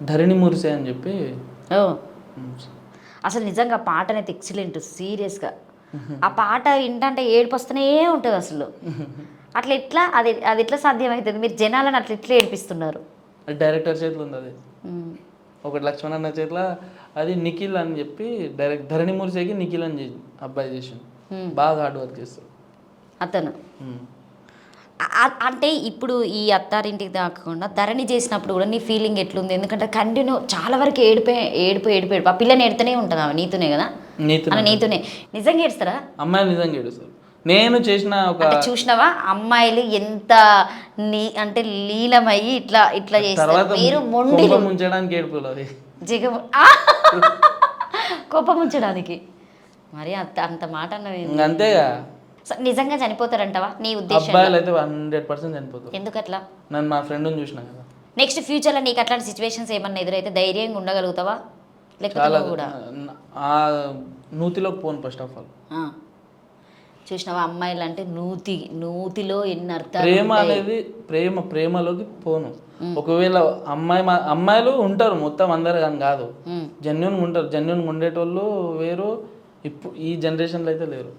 ధరణి మురిసే అని చెప్పి. ఓ అసలు నిజంగా పాట అనేది ఎక్సలెంట్ సీరియస్గా. ఆ పాట వింటంటే ఏడుపు వస్తూనే ఉంటుంది అసలు. అట్లా ఎట్లా అది అది ఎట్లా సాధ్యమవుతుంది? మీరు జనాలను అట్లా ఎట్లా ఏడిపిస్తున్నారు? డైరెక్టర్ చేతిలో ఉంది అది. ఉమ్, ఒకటి లక్ష్మణ్ అన్న చేతిలో, అది నిఖిల్ అని చెప్పి డైరెక్ట్ ధరణి మురిసేకి నిఖిల్ అని అబ్బాయి చేసిండు. బాగా హార్డ్ వర్క్ చేస్తాడు అతను. అంటే ఇప్పుడు ఈ అత్తారింటికి దాకకుండా ధరణి చేసినప్పుడు కూడా నీ ఫీలింగ్ ఎట్లుంది? ఎందుకంటే కంటిన్యూ చాలా వరకు ఏడుపు ఆ పిల్లని ఏడుతూనే ఉంటుంది. ఆమె నీతోనే కదా, అలా నీతోనే. నిజంగా ఏడుస్తారా అమ్మాయిలు? నిజంగా ఏడుస్తారు. నేను చేసిన ఒక అంటే చూసినావా అమ్మాయిలు ఎంత అంటే లీలమయ్యి ఇట్లా ఇట్లా చేస్తారు. మీరు మొండి ముంచడానికి ఏడుపులు అది జిగ కోపం ఉంచడానికి. మరి అంత మాట అన్నది అంతేగా. నిజంగా చనిపోతారంటవా నీ ఉద్దేశం? అబ్బాయిలు అయితే 100% చనిపోతారు. ఎందుకు అట్లా? నన్ను మా ఫ్రెండ్ని చూసినా కదా. నెక్స్ట్ ఫ్యూచర్లో నీకు అట్లాంటి సిచ్యువేషన్స్ ఏమన్నా ఎదురైతే ధైర్యంగా ఉండగలుగుతావా? లేకపోతే నువ్వు కూడా ఆ నూతిలోకి పోను ఫస్ట్ ఆఫ్ ఆల్. చూసినావా అమ్మాయిలు అంటే నూతిలో ఎన్ని అర్థాలు. ప్రేమ అనేది ప్రేమలోకి పోను. ఒకవేళ అమ్మాయిలు ఉంటారు మొత్తం అందరు కానీ కాదు, జెన్యున్గా ఉంటారు. జెన్యున్గా ఉండేటోళ్ళు వేరు, ఇప్పుడు ఈ జనరేషన్లో అయితే లేరు.